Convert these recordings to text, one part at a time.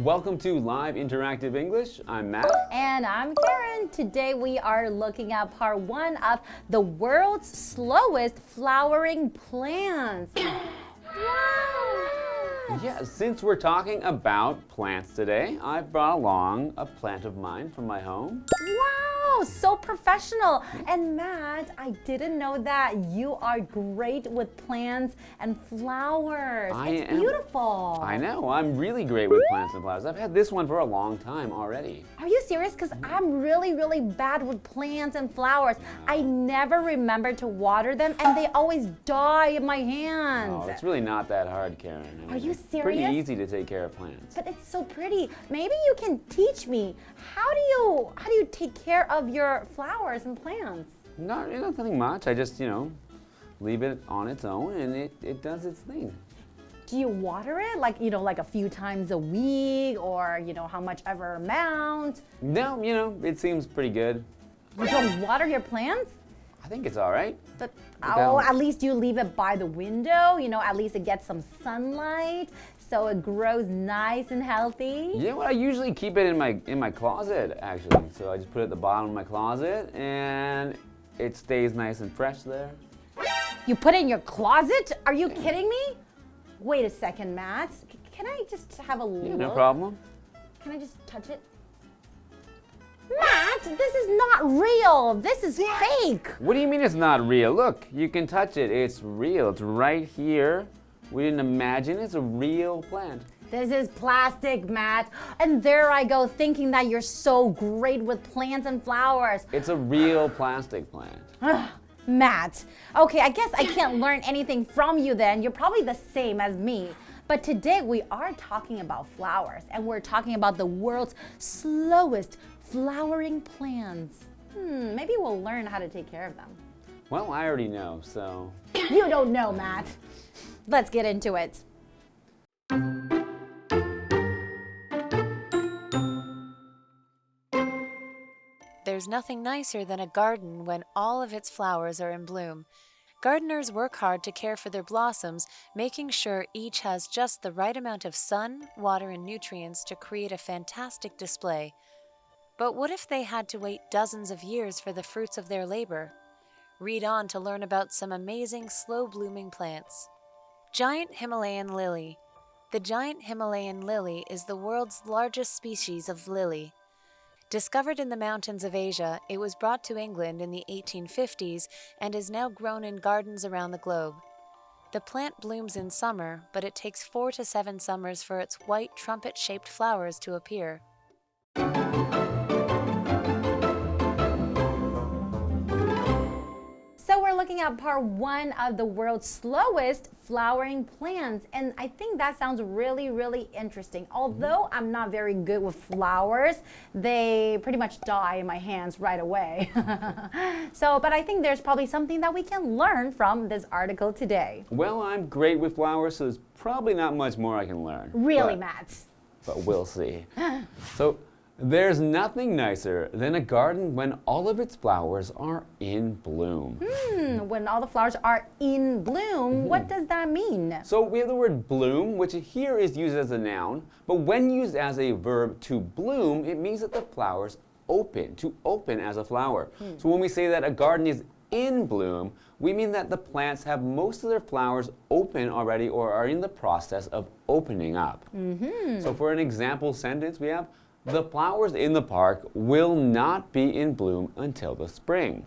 Welcome to Live Interactive English. I'm Matt. And I'm Karen. Today we are looking at part 1 of the world's slowest flowering plants. Wow! Yeah, since we're talking about plants today, I've brought along a plant of mine from my home. Wow, so professional. And Matt, I didn't know that you are great with plants and flowers. It's beautiful. I know, I'm really great with plants and flowers. I've had this one for a long time already. Are you serious? Because I'm really bad with plants and flowers. I never remember to water them and they always die in my hands. Oh, it's really not that hard, Karen. Are you serious? It's pretty easy to take care of plants. But it's so pretty. Maybe you can teach me. How do you take care of your flowers and plants? Nothing much. I just, leave it on its own and it does its thing. Do you water it like a few times a week or, how much ever amount? No, it seems pretty good. You don't water your plants? I think it's all right. But, at least you leave it by the window, at least it gets some sunlight so it grows nice and healthy. Yeah, well, I usually keep it in my closet, actually. So I just put it at the bottom of my closet and it stays nice and fresh there. You put it in your closet? Are you kidding me? Wait a second, Matt. Can I just have a look? Yeah, no problem. Can I just touch it? Matt, this is not real. This is fake. What do you mean it's not real? Look, you can touch it. It's real. It's right here. We didn't imagine it's a real plant. This is plastic, Matt. And there I go thinking that you're so great with plants and flowers. It's a real plastic plant. Matt, okay, I guess I can't learn anything from you then. You're probably the same as me. But today we are talking about flowers and we're talking about the world's slowest flowering plants. Maybe we'll learn how to take care of them. Well, I already know, so. You don't know, Matt. Let's get into it. There's nothing nicer than a garden when all of its flowers are in bloom. Gardeners work hard to care for their blossoms, making sure each has just the right amount of sun, water, and nutrients to create a fantastic display. But what if they had to wait dozens of years for the fruits of their labor? Read on to learn about some amazing slow-blooming plants. Giant Himalayan lily. The giant Himalayan lily is the world's largest species of lily. Discovered in the mountains of Asia, it was brought to England in the 1850s and is now grown in gardens around the globe. The plant blooms in summer, but it takes 4 to 7 summers for its white trumpet-shaped flowers to appear. So we're looking at part 1 of the world's slowest flowering plants. And I think that sounds really interesting. Although I'm not very good with flowers, they pretty much die in my hands right away. But I think there's probably something that we can learn from this article today. Well, I'm great with flowers, so there's probably not much more I can learn. Really, Matt? But we'll see. So, there's nothing nicer than a garden when all of its flowers are in bloom. When all the flowers are in bloom, what does that mean? So we have the word bloom, which here is used as a noun, but when used as a verb to bloom, it means that the flowers open, to open as a flower. So when we say that a garden is in bloom, we mean that the plants have most of their flowers open already or are in the process of opening up. So for an example sentence, we have, the flowers in the park will not be in bloom until the spring.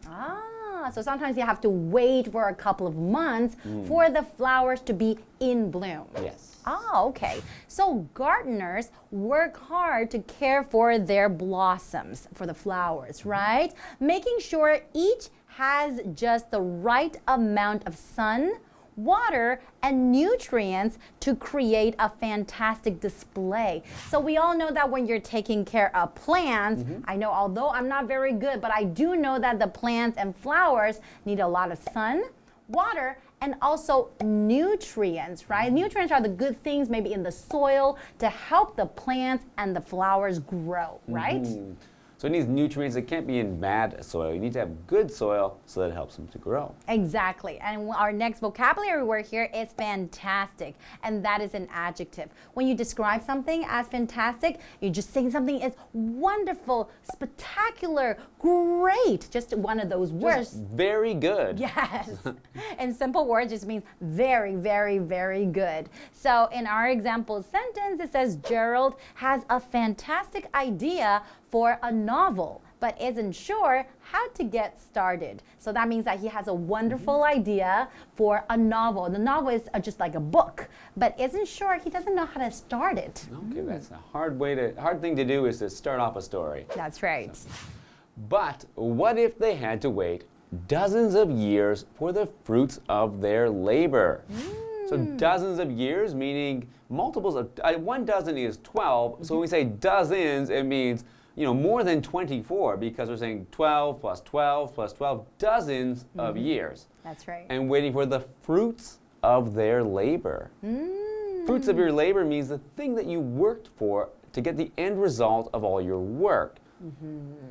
So sometimes you have to wait for a couple of months for the flowers to be in bloom. Yes. Okay. So gardeners work hard to care for their blossoms, for the flowers, right? Making sure each has just the right amount of sun, water, and nutrients to create a fantastic display. So we all know that when you're taking care of plants, I know although I'm not very good, but I do know that the plants and flowers need a lot of sun, water, and also nutrients, right? Nutrients are the good things maybe in the soil to help the plants and the flowers grow, right? So it needs nutrients. It can't be in bad soil. You need to have good soil so that it helps them to grow. Exactly. And our next vocabulary word here is fantastic. And that is an adjective. When you describe something as fantastic, you're just saying something is wonderful, spectacular, great. Just one of those words. Just very good. Yes. In simple words, just means very, very, very good. So in our example sentence, it says Gerald has a fantastic idea for a novel, but isn't sure how to get started. So that means that he has a wonderful idea for a novel. The novel is just like a book, but isn't sure, he doesn't know how to start it. Okay, that's a hard thing to do is to start off a story. That's right. But what if they had to wait dozens of years for the fruits of their labor? So dozens of years, meaning multiples of, 1 dozen is 12. So when we say dozens, it means more than 24 because we're saying 12 plus 12 plus 12, dozens of years. That's right. And waiting for the fruits of their labor. Fruits of your labor means the thing that you worked for to get the end result of all your work.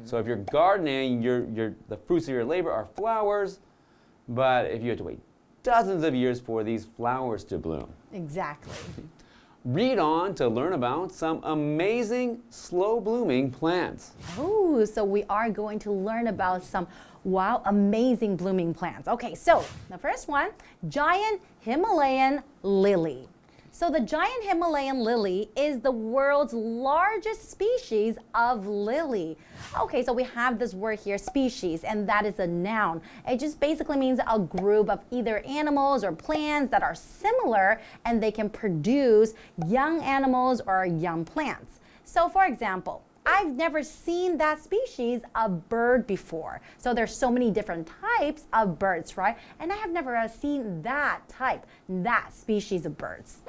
So if you're gardening, the fruits of your labor are flowers, but if you have to wait dozens of years for these flowers to bloom. Exactly. Read on to learn about some amazing slow-blooming plants. Oh, so we are going to learn about some, wow, amazing blooming plants. Okay, so the first one, giant Himalayan lily. So the giant Himalayan lily is the world's largest species of lily. Okay, so we have this word here, species, and that is a noun. It just basically means a group of either animals or plants that are similar and they can produce young animals or young plants. So for example, I've never seen that species of bird before. So there's so many different types of birds, right? And I have never seen that type, that species of birds.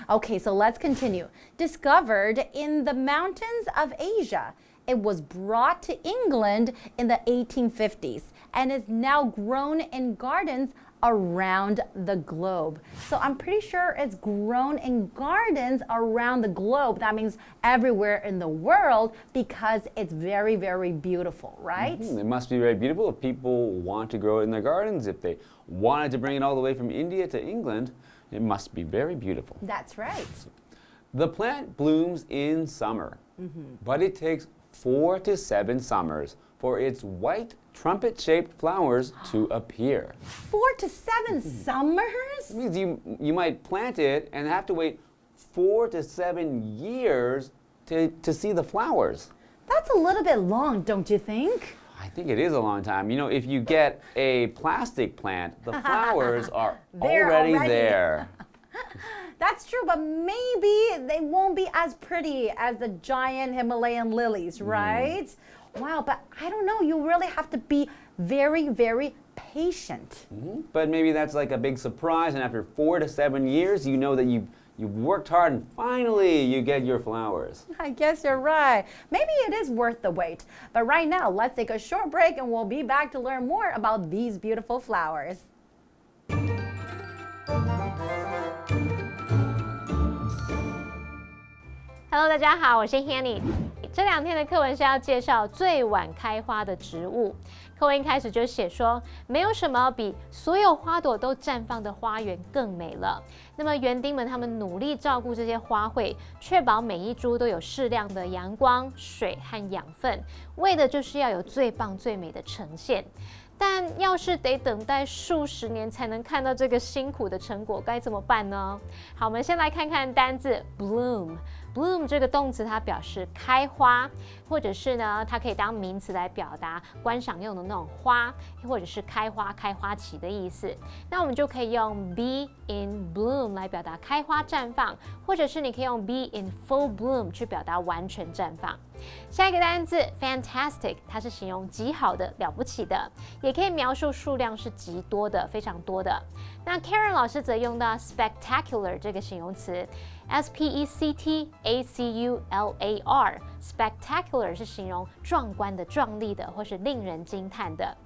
Okay, so let's continue. Discovered in the mountains of Asia. It was brought to England in the 1850s and is now grown in gardens around the globe. So I'm pretty sure it's grown in gardens around the globe. That means everywhere in the world because it's very, very beautiful, right? It must be very beautiful if people want to grow it in their gardens. If they wanted to bring it all the way from India to England, it must be very beautiful. That's right. The plant blooms in summer, but it takes 4 to 7 summers for its white trumpet-shaped flowers to appear. 4 to 7 summers? It means you might plant it and have to wait 4 to 7 years to see the flowers. That's a little bit long, don't you think? I think it is a long time. If you get a plastic plant, the flowers are already there. That's true, but maybe they won't be as pretty as the giant Himalayan lilies, right? Wow, but I don't know. You really have to be very, very patient. But maybe that's like a big surprise, and after 4 to 7 years, you know that you've worked hard and finally you get your flowers. I guess you're right. Maybe it is worth the wait. But right now, let's take a short break and we'll be back to learn more about these beautiful flowers. Hello， 大家好，我是 Hanny。这2天的课文是要介绍最晚开花的植物。课文一开始就写说，没有什么比所有花朵都绽放的花园更美了。那么园丁们他们努力照顾这些花卉，确保每一株都有适量的阳光、水和养分，为的就是要有最棒最美的呈现。但要是得等待数十年才能看到这个辛苦的成果，该怎么办呢？好，我们先来看看单字 bloom。bloom 这个动词它表示开花，或者是呢，它可以当名词来表达观赏用的那种花，或者是开花、开花期的意思。那我们就可以用 be in bloom 来表达开花绽放，或者是你可以用 be in full bloom 去表达完全绽放。下一个单字 fantastic， 它是形容极好的、了不起的，也可以描述数量是极多的、非常多的。那 Karen 老师则用到 spectacular 这个形容词 spectacular，spectacular 是形容壮观的、壮丽的，或是令人惊叹的。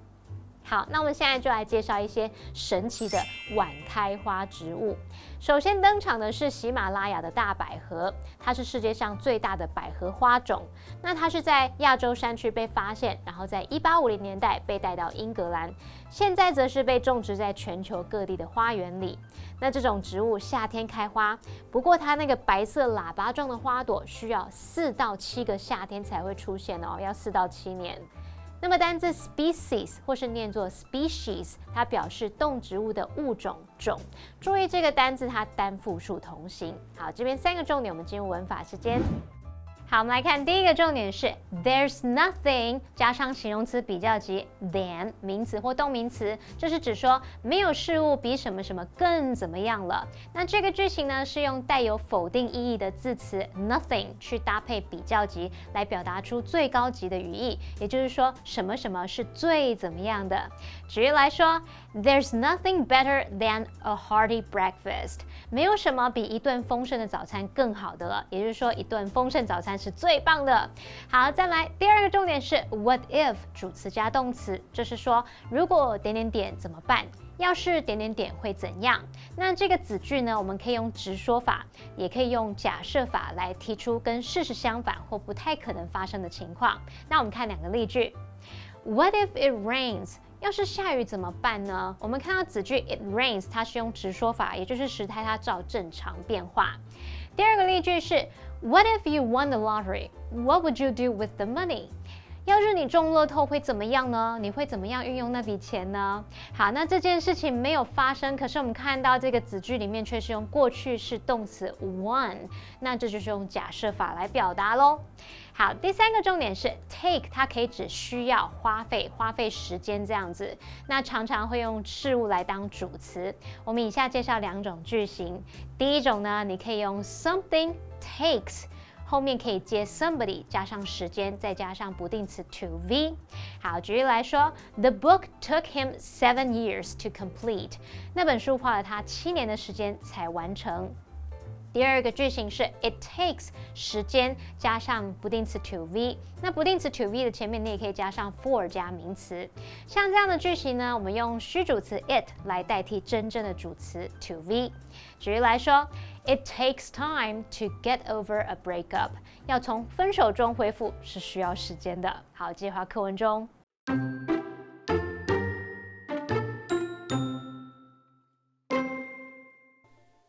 好，那我们现在就来介绍一些神奇的晚开花植物。首先登场的是喜马拉雅的大百合，它是世界上最大的百合花种。那它是在亚洲山区被发现，然后在1850年代被带到英格兰，现在则是被种植在全球各地的花园里。那这种植物夏天开花，不过它那个白色喇叭状的花朵需要4到7个夏天才会出现哦，要4到7年。那么单字 species 或是念作 species， 它表示动植物的物种种。注意这个单字它单复数同形。好，这边3个重点，我们进入文法时间。好，我们来看第一个重点是 there's nothing 加上形容词比较级 than 名词或动名词，这是指说没有事物比什么什么更怎么样了。那这个句型呢是用带有否定意义的字词 nothing 去搭配比较级来表达出最高级的语义，也就是说什么什么是最怎么样的。举例来说 there's nothing better than a hearty breakfast 没有什么比一顿丰盛的早餐更好的了，也就是说一顿丰盛早餐是最棒的。好，再来第二个重点是 what if 主词加动词，这是说如果点点点怎么办，要是点点点会怎样。那这个子句呢，我们可以用直说法，也可以用假设法来提出跟事实相反或不太可能发生的情况。那我们看2个例句。 What if it rains？ 要是下雨怎么办呢？我们看到子句 it rains 它是用直说法，也就是时态它照正常变化。第二个例句是 What if you won the lottery? What would you do with the money? 要是你中乐透会怎么样呢？你会怎么样运用那笔钱呢？好，那这件事情没有发生，可是我们看到这个子句里面却是用过去式动词 won， 那这就是用假设法来表达咯。好，第3个重点是 take， 它可以指需要、花费时间这样子，那常常会用事物来当主词。我们以下介绍2种句型。第一种呢，你可以用 something takes。后面可以接 somebody 加上时间，再加上不定词 to be。好，举例来说 ，The book took him 7 years to complete。那本书花了他7年的时间才完成。第二个句型是 it takes 时间加上不定词 to be， 那不定词 to be 的前面你也可以加上 for 加名词。像这样的句型呢，我们用虚主词 it 来代替真正的主词 to be。举例来说 ，It takes time to get over a breakup。要从分手中恢复是需要时间的。好，接回课文中。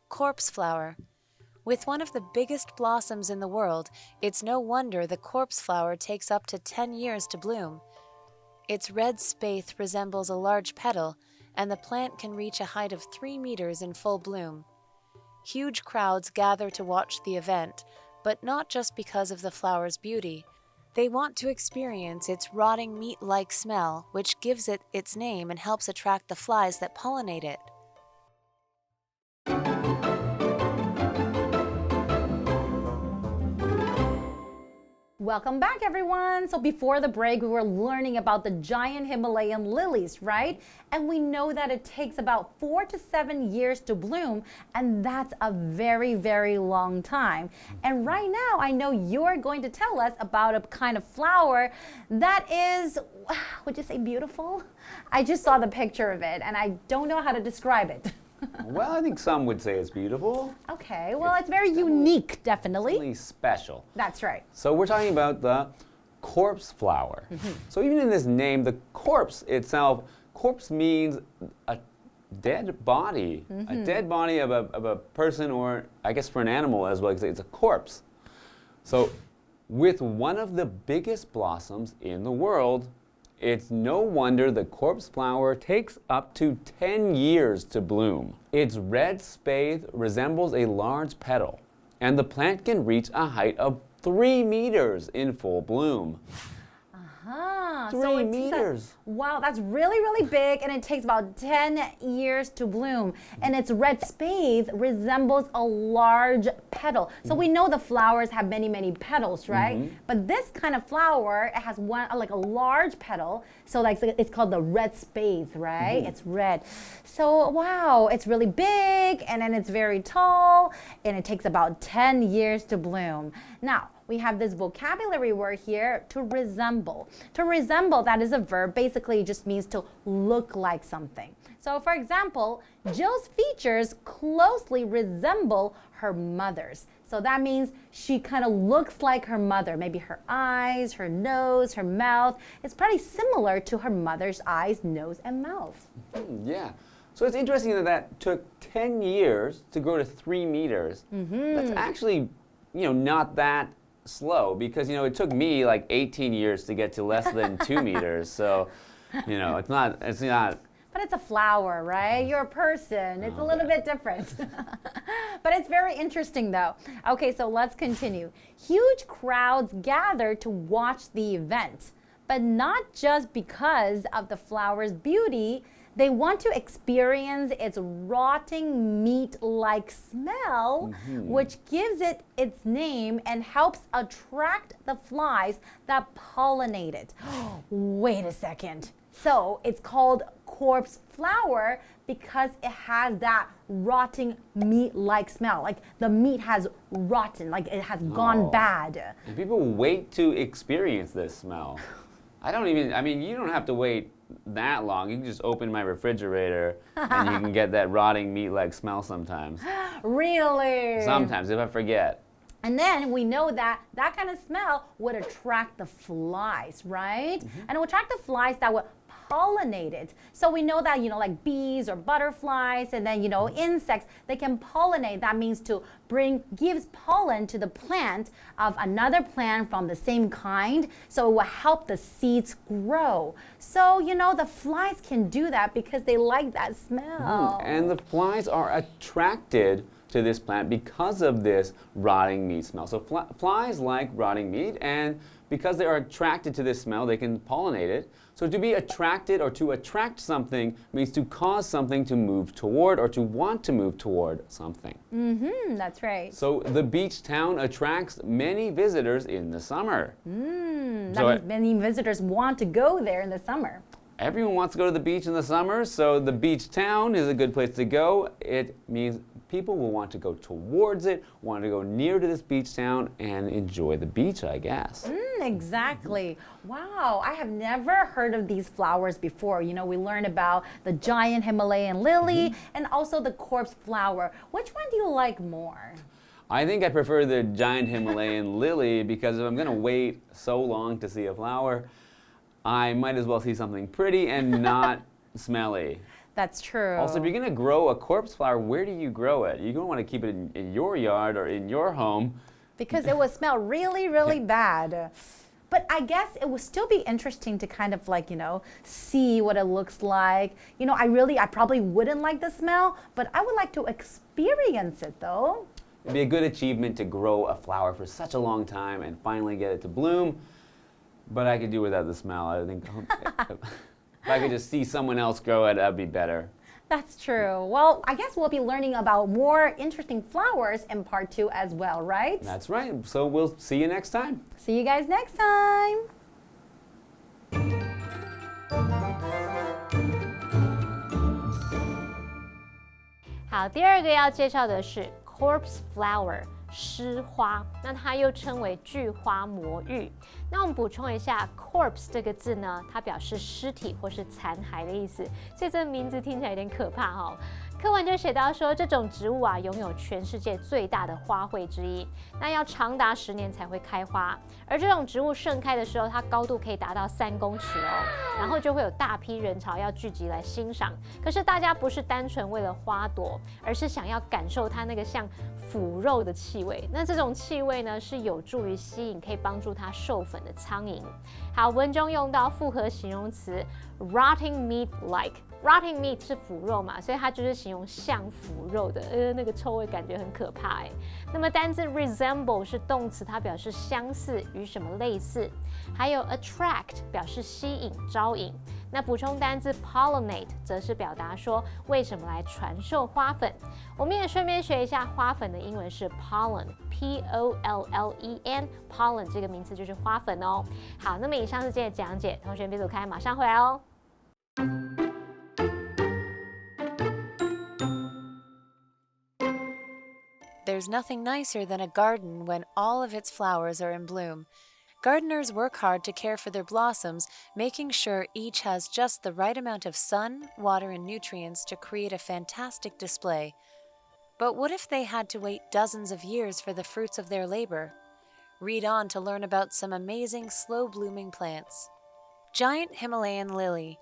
Corpse flower. With one of the biggest blossoms in the world, it's no wonder the corpse flower takes up to 10 years to bloom. Its red spathe resembles a large petal, and the plant can reach a height of 3 meters in full bloom. Huge crowds gather to watch the event, but not just because of the flower's beauty. They want to experience its rotting meat-like smell, which gives it its name and helps attract the flies that pollinate it. Welcome back, everyone. So before the break, we were learning about the giant Himalayan lilies, right? And we know that it takes about 4 to 7 years to bloom, and that's a very, very long time. And right now, I know you're going to tell us about a kind of flower that is, would you say beautiful? I just saw the picture of it, and I don't know how to describe it. Well, I think some would say it's beautiful. Okay, well, it's very unique, definitely. Definitely special. That's right. So we're talking about the corpse flower. So even in this name, the corpse itself, corpse means a dead body, a dead body of a person, or I guess for an animal as well, because it's a corpse. So with one of the biggest blossoms in the world, it's no wonder the corpse flower takes up to 10 years to bloom. Its red spathe resembles a large petal, and the plant can reach a height of 3 meters in full bloom. 3 meters. Wow, that's really, really big, and it takes about 10 years to bloom. And its red spathe resembles a large petal. So we know the flowers have many, many petals, right? But this kind of flower, it has one like a large petal. So like it's called the red spathe, right? It's red. So wow, it's really big, and then it's very tall, and it takes about 10 years to bloom. Now, we have this vocabulary word here, to resemble. To resemble, that is a verb. Basically, it just means to look like something. So, for example, Jill's features closely resemble her mother's. So that means she kind of looks like her mother. Maybe her eyes, her nose, her mouth. It's pretty similar to her mother's eyes, nose, and mouth. Yeah. So it's interesting that took 10 years to grow to 3 meters. That's actually, not that slow because, it took me like 18 years to get to less than 2 meters. So, it's not. But it's a flower, right? You're a person. It's a little bit different. But it's very interesting though. Okay, so let's continue. Huge crowds gather to watch the event, but not just because of the flower's beauty. They want to experience its rotting meat-like smell, which gives it its name and helps attract the flies that pollinate it. Wait a second. So it's called corpse flower because it has that rotting meat-like smell. Like the meat has rotten, like it has gone bad. And people wait to experience this smell. You don't have to wait that long. You can just open my refrigerator and you can get that rotting meat-like smell sometimes. Really? Sometimes, if I forget. And then we know that that kind of smell would attract the flies, right? And it would attract the flies that would pollinate it. So we know that, like bees or butterflies and then, insects, they can pollinate. That means to gives pollen to the plant of another plant from the same kind. So it will help the seeds grow. So, the flies can do that because they like that smell. And the flies are attracted to this plant because of this rotting meat smell. So flies like rotting meat, and because they are attracted to this smell, they can pollinate it. So to be attracted or to attract something means to cause something to move toward or to want to move toward something. That's right. So the beach town attracts many visitors in the summer. That means many visitors want to go there in the summer. Everyone wants to go to the beach in the summer, so the beach town is a good place to go. It means people will want to go towards it, want to go near to this beach town and enjoy the beach, I guess. Exactly. Wow, I have never heard of these flowers before. We learned about the giant Himalayan lily and also the corpse flower. Which one do you like more? I think I prefer the giant Himalayan lily because if I'm going to wait so long to see a flower, I might as well see something pretty and not smelly. That's true. Also, if you're going to grow a corpse flower, where do you grow it? You're going to want to keep it in your yard or in your home. Because it will smell really, really bad. But I guess it would still be interesting to kind of see what it looks like. I probably wouldn't like the smell, but I would like to experience it though. It'd be a good achievement to grow a flower for such a long time and finally get it to bloom. But I could do without the smell. I think if I could just see someone else grow it, that'd be better. That's true. Well, I guess we'll be learning about more interesting flowers in part 2 as well, right? That's right. So we'll see you next time. See you guys next time. 好，第二个要介绍的是 corpse flower。尸花，那它又称为巨花魔芋。那我们补充一下 ，corpse 这个字呢，它表示尸体或是残骸的意思，所以这个名字听起来有点可怕哦。课文就写到说，这种植物啊，拥有全世界最大的花卉之一，那要长达10年才会开花。而这种植物盛开的时候，它高度可以达到3公尺哦，然后就会有大批人潮要聚集来欣赏。可是大家不是单纯为了花朵，而是想要感受它那个像腐肉的气味。那这种气味呢，是有助于吸引可以帮助它授粉的苍蝇。好，文中用到复合形容词 rotting meat-like。Rotting meat 是腐肉嘛，所以它就是形容像腐肉的，那个臭味感觉很可怕哎。那么单字 resemble 是动词，它表示相似，与什么类似。还有 attract 表示吸引、招引。那补充单字 pollinate 则是表达说为什么来传授花粉。我们也顺便学一下花粉的英文是 pollen，P-O-L-L-E-N，pollen 这个名词就是花粉哦。好，那么以上是今天的讲解，同学别走开，马上回来哦。there's nothing nicer than a garden when all of its flowers are in bloom. Gardeners work hard to care for their blossoms, making sure each has just the right amount of sun, water, and nutrients to create a fantastic display. But what if they had to wait dozens of years for the fruits of their labor? Read on to learn about some amazing slow-blooming plants. Giant Himalayan lily.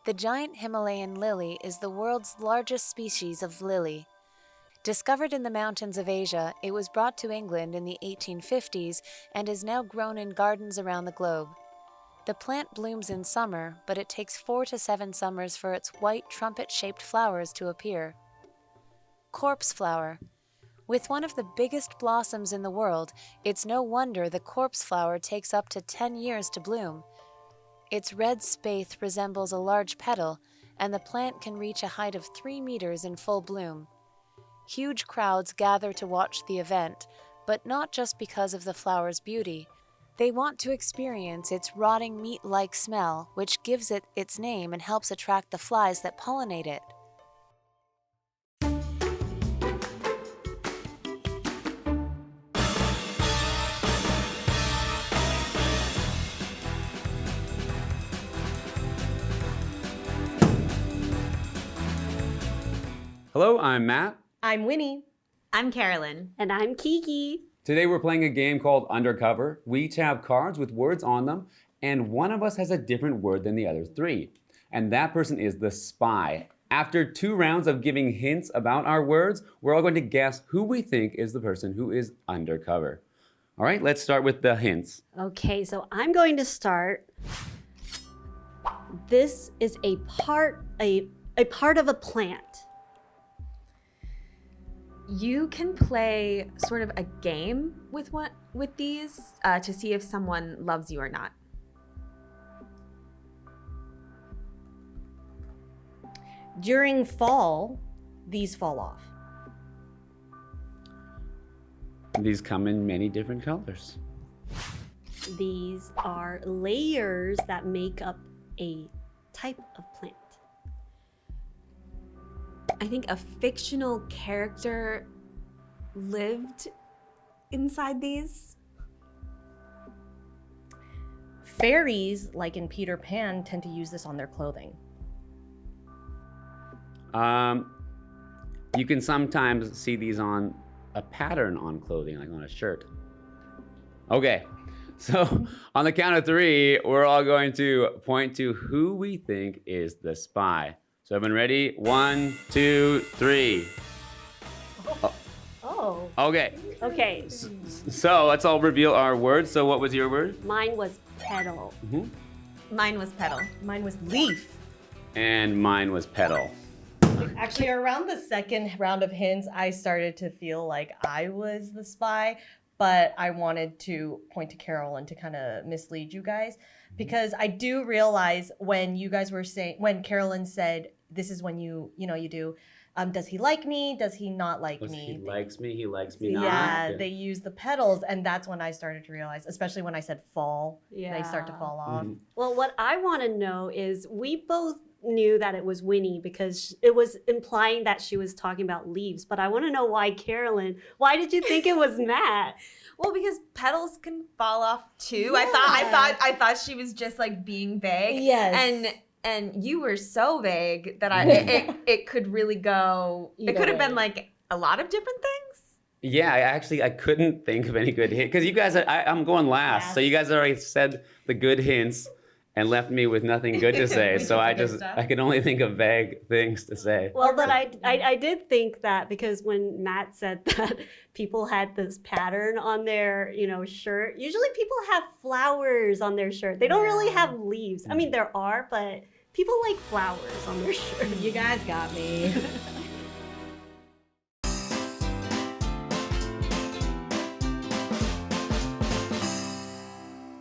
The giant Himalayan lily is the world's largest species of lily. Discovered in the mountains of Asia, it was brought to England in the 1850s and is now grown in gardens around the globe. The plant blooms in summer, but it takes 4 to 7 summers for its white trumpet-shaped flowers to appear. Corpse flower. With one of the biggest blossoms in the world, it's no wonder the corpse flower takes up to 10 years to bloom. Its red spathe resembles a large petal, and the plant can reach a height of 3 meters in full bloom. Huge crowds gather to watch the event, but not just because of the flower's beauty. They want to experience its rotting meat-like smell, which gives it its name and helps attract the flies that pollinate it. Hello, I'm Matt. I'm Winnie. I'm Carolyn. And I'm Kiki. Today we're playing a game called Undercover. We each have cards with words on them, and one of us has a different word than the other 3. And that person is the spy. After 2 rounds of giving hints about our words, we're all going to guess who we think is the person who is undercover. All right, let's start with the hints. Okay, so I'm going to start. This is a part of a plant. You can play sort of a game with these to see if someone loves you or not. During fall, these fall off. These come in many different colors. These are layers that make up a type of plant. I think a fictional character lived inside these. Fairies, like in Peter Pan, tend to use this on their clothing. You can sometimes see these on a pattern on clothing, like on a shirt. Okay, so on the count of 3, we're all going to point to who we think is the spy. So everyone ready? 1, 2, 3. Oh. Okay. Okay. So let's all reveal our words. So what was your word? Mine was petal. Mine was petal. Mine was leaf. And mine was petal. Actually, around the second round of hints, I started to feel like I was the spy, but I wanted to point to Carolyn to kind of mislead you guys, because I do realize when you guys were saying, when Carolyn said, this is when you do, does he like me? Does he not like me? He likes me, he likes me not. Yeah, they use the petals, and that's when I started to realize, especially when I said fall, they start to fall off. Well, what I want to know is we both knew that it was Winnie because it was implying that she was talking about leaves, but I want to know why Carolyn, why did you think it was Matt? Well, because petals can fall off too. Yeah. I thought she was just like being vague. Yes. And you were so vague that it could really go. It could have been like a lot of different things. Yeah, I couldn't think of any good hint because you guys. I'm going last, so you guys already said the good hints and left me with nothing good to say. So I can only think of vague things to say. Well, but I did think that because when Matt said that people had this pattern on their, shirt, usually people have flowers on their shirt. They don't really have leaves. I mean, there are, but people like flowers on their shirt. You guys got me.